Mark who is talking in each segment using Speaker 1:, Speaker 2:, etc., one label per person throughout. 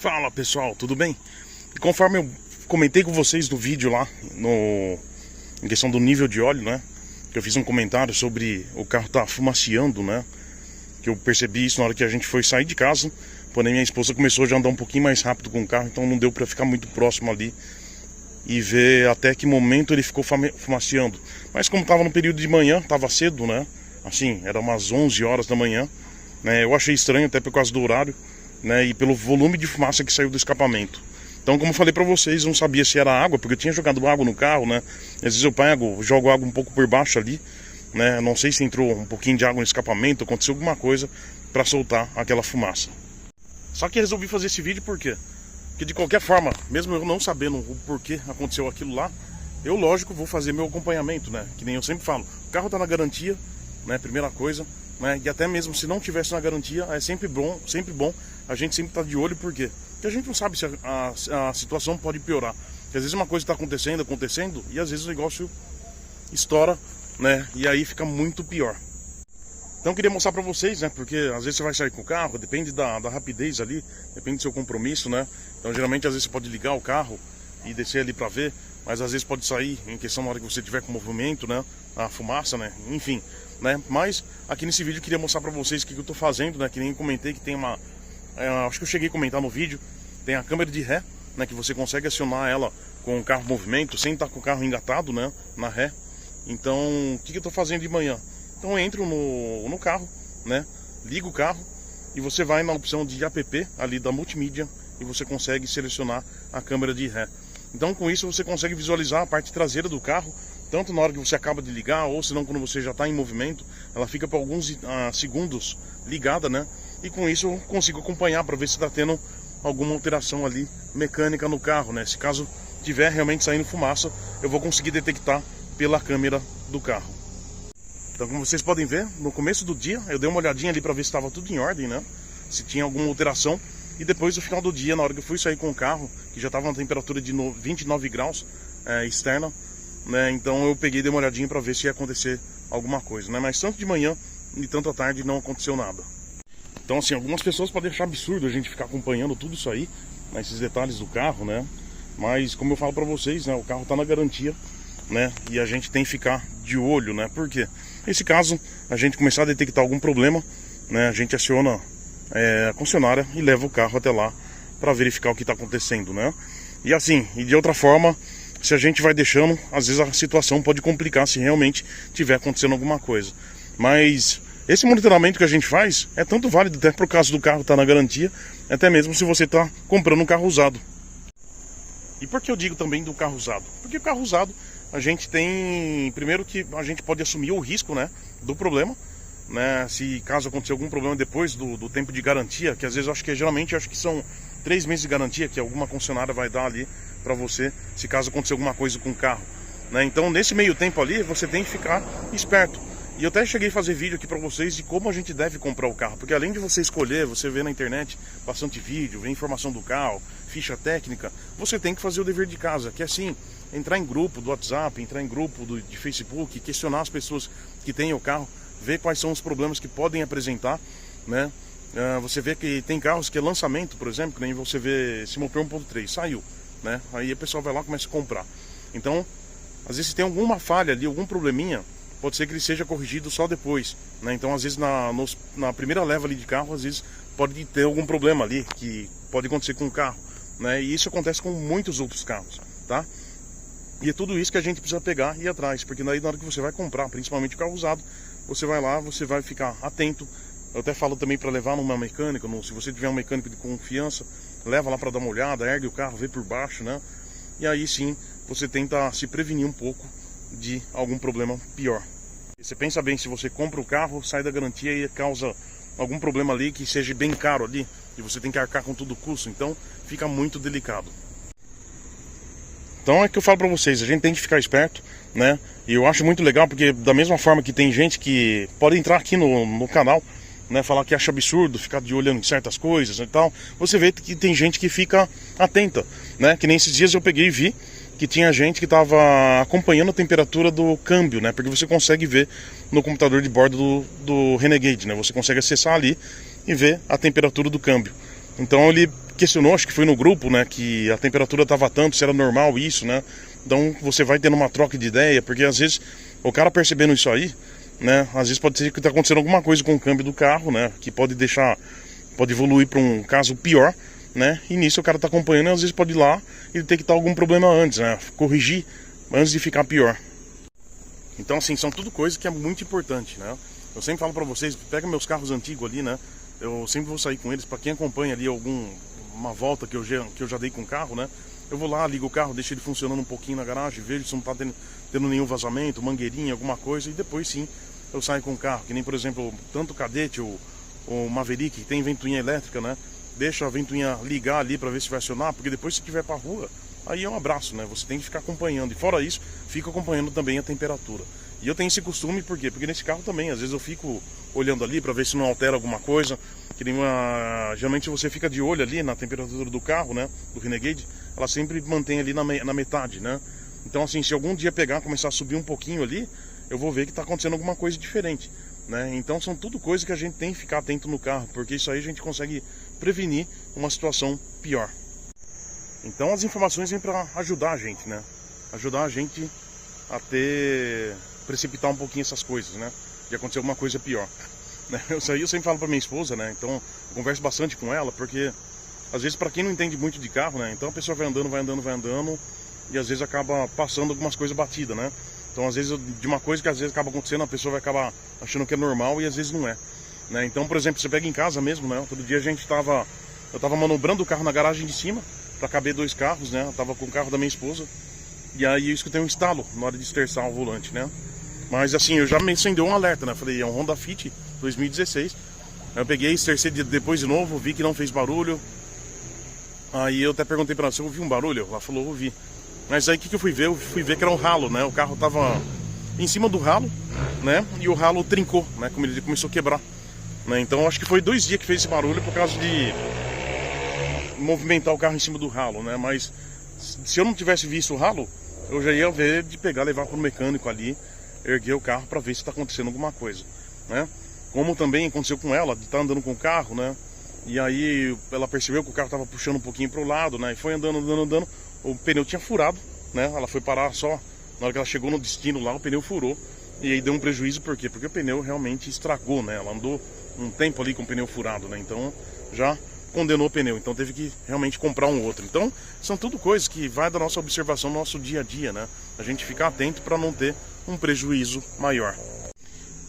Speaker 1: Fala pessoal, tudo bem? E conforme eu comentei com vocês no vídeo lá, em questão do nível de óleo, né? Que eu fiz um comentário sobre o carro tá fumaceando, né? Que eu percebi isso na hora que a gente foi sair de casa. Porém minha esposa começou já a andar um pouquinho mais rápido com o carro, então não deu pra ficar muito próximo ali e ver até que momento ele ficou fumaceando. Mas como tava no período de manhã, tava cedo, né? Assim, era umas 11 horas da manhã, né? Eu achei estranho até por causa do horário, né, e pelo volume de fumaça que saiu do escapamento. Então, como eu falei pra vocês, eu não sabia se era água, porque eu tinha jogado água no carro, né? Às vezes eu jogo água um pouco por baixo ali, né? Não sei se entrou um pouquinho de água no escapamento, aconteceu alguma coisa pra soltar aquela fumaça. Só que resolvi fazer esse vídeo por quê? Porque de qualquer forma, mesmo eu não sabendo o porquê aconteceu aquilo lá, eu, lógico, vou fazer meu acompanhamento, né? Que nem eu sempre falo, o carro tá na garantia, né? Primeira coisa, né? E até mesmo se não tivesse na garantia, é sempre bom a gente sempre tá de olho, por quê? Porque a gente não sabe se a situação pode piorar. Porque às vezes uma coisa está acontecendo, e às vezes o negócio estoura, né? E aí fica muito pior. Então eu queria mostrar pra vocês, né? Porque às vezes você vai sair com o carro, depende da rapidez ali, depende do seu compromisso, né? Então geralmente às vezes você pode ligar o carro e descer ali pra ver, mas às vezes pode sair em questão na hora que você tiver com movimento, né? A fumaça, né? Enfim, né? Mas aqui nesse vídeo eu queria mostrar pra vocês o que eu tô fazendo, né? Que nem comentei que tem uma... acho que eu cheguei a comentar no vídeo, tem a câmera de ré, né? Que você consegue acionar ela com o carro em movimento, sem estar com o carro engatado, né? Na ré. Então, o que eu tô fazendo de manhã? Então eu entro no carro, né? Ligo o carro e você vai na opção de app ali da multimídia e você consegue selecionar a câmera de ré. Então com isso você consegue visualizar a parte traseira do carro, tanto na hora que você acaba de ligar, ou se não quando você já está em movimento, ela fica por alguns segundos ligada, né? E com isso eu consigo acompanhar para ver se está tendo alguma alteração ali mecânica no carro, né? Se caso tiver realmente saindo fumaça, eu vou conseguir detectar pela câmera do carro. Então, como vocês podem ver, no começo do dia eu dei uma olhadinha ali para ver se estava tudo em ordem, né? Se tinha alguma alteração. E depois, no final do dia, na hora que eu fui sair com o carro, que já estava na temperatura de 29 graus externa, né? Então eu peguei e dei uma olhadinha para ver se ia acontecer alguma coisa, né? Mas tanto de manhã e tanto à tarde não aconteceu nada. Então, assim, algumas pessoas podem achar absurdo a gente ficar acompanhando tudo isso aí, né? Esses detalhes do carro, né? Mas, como eu falo para vocês, né? O carro está na garantia, né? E a gente tem que ficar de olho, né? Por quê? Nesse caso, a gente começar a detectar algum problema, né? A gente aciona a concessionária e leva o carro até lá para verificar o que está acontecendo, né? E assim, e de outra forma, se a gente vai deixando, às vezes a situação pode complicar se realmente tiver acontecendo alguma coisa. Mas esse monitoramento que a gente faz é tanto válido até por caso do carro estar na garantia, até mesmo se você está comprando um carro usado. E por que eu digo também do carro usado? Porque o carro usado a gente tem, primeiro que a gente pode assumir o risco, né, do problema, né, se caso acontecer algum problema depois do tempo de garantia, que às vezes geralmente acho que são 3 meses de garantia que alguma concessionária vai dar ali para você, se caso acontecer alguma coisa com o carro, né? Então nesse meio tempo ali você tem que ficar esperto. E eu até cheguei a fazer vídeo aqui para vocês de como a gente deve comprar o carro, porque além de você escolher, você vê na internet bastante vídeo, vê informação do carro, ficha técnica, você tem que fazer o dever de casa, que é assim, entrar em grupo do WhatsApp, entrar em grupo de Facebook, questionar as pessoas que têm o carro, ver quais são os problemas que podem apresentar, né? Você vê que tem carros que é lançamento, por exemplo, que nem você vê esse Mopar 1.3, saiu, né? Aí a pessoa vai lá e começa a comprar. Então, às vezes se tem alguma falha ali, algum probleminha, pode ser que ele seja corrigido só depois, né? Então às vezes na primeira leva ali de carro, às vezes pode ter algum problema ali, que pode acontecer com o carro, né? E isso acontece com muitos outros carros, tá? E é tudo isso que a gente precisa pegar e ir atrás, porque daí na hora que você vai comprar, principalmente o carro usado, você vai lá, você vai ficar atento. Eu até falo também para levar numa mecânica, se você tiver um mecânico de confiança, leva lá para dar uma olhada, ergue o carro, vê por baixo, né? E aí sim, você tenta se prevenir um pouco de algum problema pior. E você pensa bem, se você compra o carro, sai da garantia e causa algum problema ali que seja bem caro ali, e você tem que arcar com todo o custo, então fica muito delicado. Então é que eu falo pra vocês, a gente tem que ficar esperto, né? E eu acho muito legal, porque da mesma forma que tem gente que pode entrar aqui no canal, né, falar que acha absurdo, ficar de olhando em certas coisas e tal, você vê que tem gente que fica atenta, né? Que nem esses dias eu peguei e vi que tinha gente que estava acompanhando a temperatura do câmbio, né? Porque você consegue ver no computador de bordo do Renegade, né? Você consegue acessar ali e ver a temperatura do câmbio. Então ele questionou, acho que foi no grupo, né, que a temperatura estava tanto, se era normal isso, né? Então você vai tendo uma troca de ideia, porque às vezes o cara percebendo isso aí, né, às vezes pode ser que está acontecendo alguma coisa com o câmbio do carro, né, que pode evoluir para um caso pior, né? E nisso o cara está acompanhando e às vezes pode ir lá e detectar algum problema antes, né? Corrigir antes de ficar pior. Então assim, são tudo coisas que é muito importante, né? Eu sempre falo para vocês, pega meus carros antigos ali, né? Eu sempre vou sair com eles, para quem acompanha ali uma volta que eu já dei com o carro, né? Eu vou lá, ligo o carro, deixo ele funcionando um pouquinho na garagem, vejo se não está tendo nenhum vazamento, mangueirinha, alguma coisa, e depois sim eu saio com o carro. Que nem, por exemplo, tanto o Cadete, o Maverick, que tem ventoinha elétrica, né? Deixa a ventoinha ligar ali para ver se vai acionar, porque depois se tiver para rua, aí é um abraço, né? Você tem que ficar acompanhando. E fora isso, fica acompanhando também a temperatura. E eu tenho esse costume, por quê? Porque nesse carro também, às vezes eu fico olhando ali para ver se não altera alguma coisa. Que nem geralmente você fica de olho ali na temperatura do carro, né? Do Renegade, ela sempre mantém ali na metade, né? Então assim, se algum dia começar a subir um pouquinho ali, eu vou ver que está acontecendo alguma coisa diferente, né? Então são tudo coisas que a gente tem que ficar atento no carro, porque isso aí a gente consegue prevenir uma situação pior. Então as informações vêm para ajudar a gente, né? Ajudar a gente a precipitar um pouquinho essas coisas, né? De acontecer alguma coisa pior. Isso aí eu sempre falo para minha esposa, né? Então eu converso bastante com ela, porque às vezes para quem não entende muito de carro, né? Então a pessoa vai andando e às vezes acaba passando algumas coisas batidas, né? Então às vezes de uma coisa que às vezes acaba acontecendo, a pessoa vai acabar achando que é normal e às vezes não é, né? Então, por exemplo, você pega em casa mesmo, né? Outro dia eu tava manobrando o carro na garagem de cima para caber 2 carros, né? Eu tava com o carro da minha esposa e aí eu escutei um estalo na hora de esterçar o volante, né? Mas assim, eu já me acendeu um alerta, né? Falei, é um Honda Fit 2016. Aí eu peguei, estercei depois de novo, vi que não fez barulho. Aí eu até perguntei pra ela, você ouviu um barulho? Ela falou, ouvi. Mas aí o que eu fui ver? Eu fui ver que era um ralo, né? O carro tava em cima do ralo, né? E o ralo trincou, né? Como ele começou a quebrar, né? Então acho que foi 2 dias que fez esse barulho por causa de movimentar o carro em cima do ralo, né? Mas se eu não tivesse visto o ralo, eu já ia ver de pegar, levar pro mecânico ali, erguer o carro para ver se está acontecendo alguma coisa, né? Como também aconteceu com ela, de estar andando com o carro, né? E aí ela percebeu que o carro estava puxando um pouquinho para o lado, né? E foi andando, o pneu tinha furado, né? Ela foi parar só na hora que ela chegou no destino lá, o pneu furou. E aí deu um prejuízo, por quê? Porque o pneu realmente estragou, né? Ela andou um tempo ali com o pneu furado, né? Então já condenou o pneu, então teve que realmente comprar um outro. Então são tudo coisas que vai da nossa observação no nosso dia a dia, né? A gente ficar atento para não ter um prejuízo maior.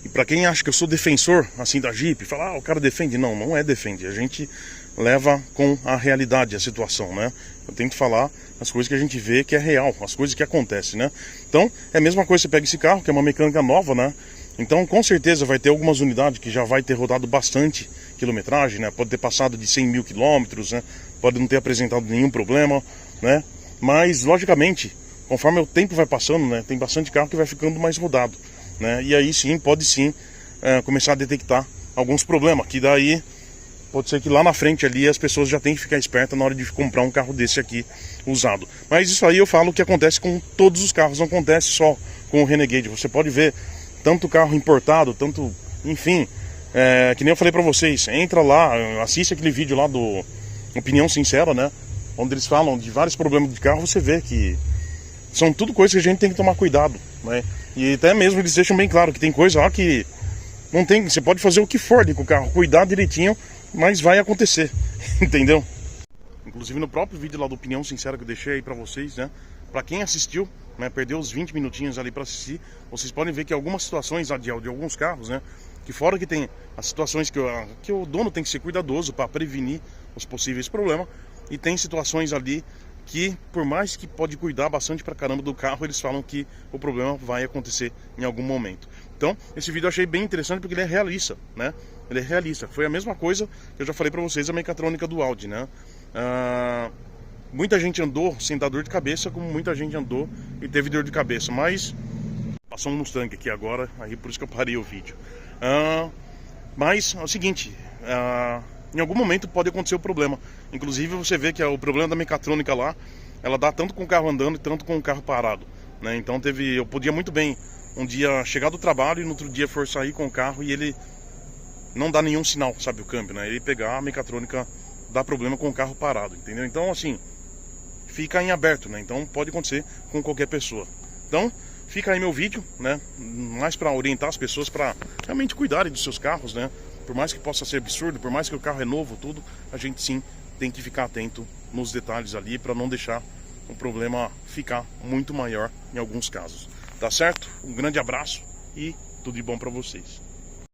Speaker 1: E para quem acha que eu sou defensor assim da Jeep, fala, o cara defende, não é defende, a gente leva com a realidade a situação, né? Eu tenho que falar as coisas que a gente vê que é real, as coisas que acontecem, né? Então é a mesma coisa, você pega esse carro que é uma mecânica nova, né? Então com certeza vai ter algumas unidades que já vai ter rodado bastante quilometragem, né? Pode ter passado de 100 mil quilômetros, né? Pode não ter apresentado nenhum problema, né? Mas logicamente, conforme o tempo vai passando, né? Tem bastante carro que vai ficando mais rodado, né? E aí sim, pode sim começar a detectar alguns problemas, que daí pode ser que lá na frente ali as pessoas já tenham que ficar espertas na hora de comprar um carro desse aqui usado. Mas isso aí eu falo que acontece com todos os carros, não acontece só com o Renegade. Você pode ver tanto carro importado, tanto, enfim, que nem eu falei pra vocês, entra lá, assiste aquele vídeo lá do Opinião Sincera, né? Onde eles falam de vários problemas de carro, você vê que são tudo coisas que a gente tem que tomar cuidado, né? E até mesmo eles deixam bem claro que tem coisa lá que não tem, você pode fazer o que for ali com o carro, cuidar direitinho, mas vai acontecer, entendeu? Inclusive no próprio vídeo lá do Opinião Sincera que eu deixei aí pra vocês, né? Pra quem assistiu, né, perdeu os 20 minutinhos ali pra assistir, vocês podem ver que algumas situações de alguns carros, né? Que fora que tem as situações que o dono tem que ser cuidadoso para prevenir os possíveis problemas, e tem situações ali que, por mais que pode cuidar bastante pra caramba do carro, eles falam que o problema vai acontecer em algum momento. Então, esse vídeo eu achei bem interessante porque ele é realista, né? Ele é realista. Foi a mesma coisa que eu já falei pra vocês, a mecatrônica do Audi, né? Muita gente andou sem dar dor de cabeça, como muita gente andou e teve dor de cabeça, mas passou um Mustang aqui agora, aí por isso que eu parei o vídeo. Mas é o seguinte, em algum momento pode acontecer o problema. Inclusive você vê que o problema da mecatrônica lá, ela dá tanto com o carro andando e tanto com o carro parado, né? Então eu podia muito bem um dia chegar do trabalho e no outro dia for sair com o carro e ele não dá nenhum sinal, sabe, o câmbio, né? Ele pegar a mecatrônica dar problema com o carro parado, entendeu? Então assim, fica em aberto, né? Então pode acontecer com qualquer pessoa. Então fica aí meu vídeo, né? Mais para orientar as pessoas para realmente cuidarem dos seus carros, né? Por mais que possa ser absurdo, por mais que o carro é novo, tudo, a gente sim tem que ficar atento nos detalhes ali para não deixar o problema ficar muito maior em alguns casos. Tá certo? Um grande abraço e tudo de bom para vocês.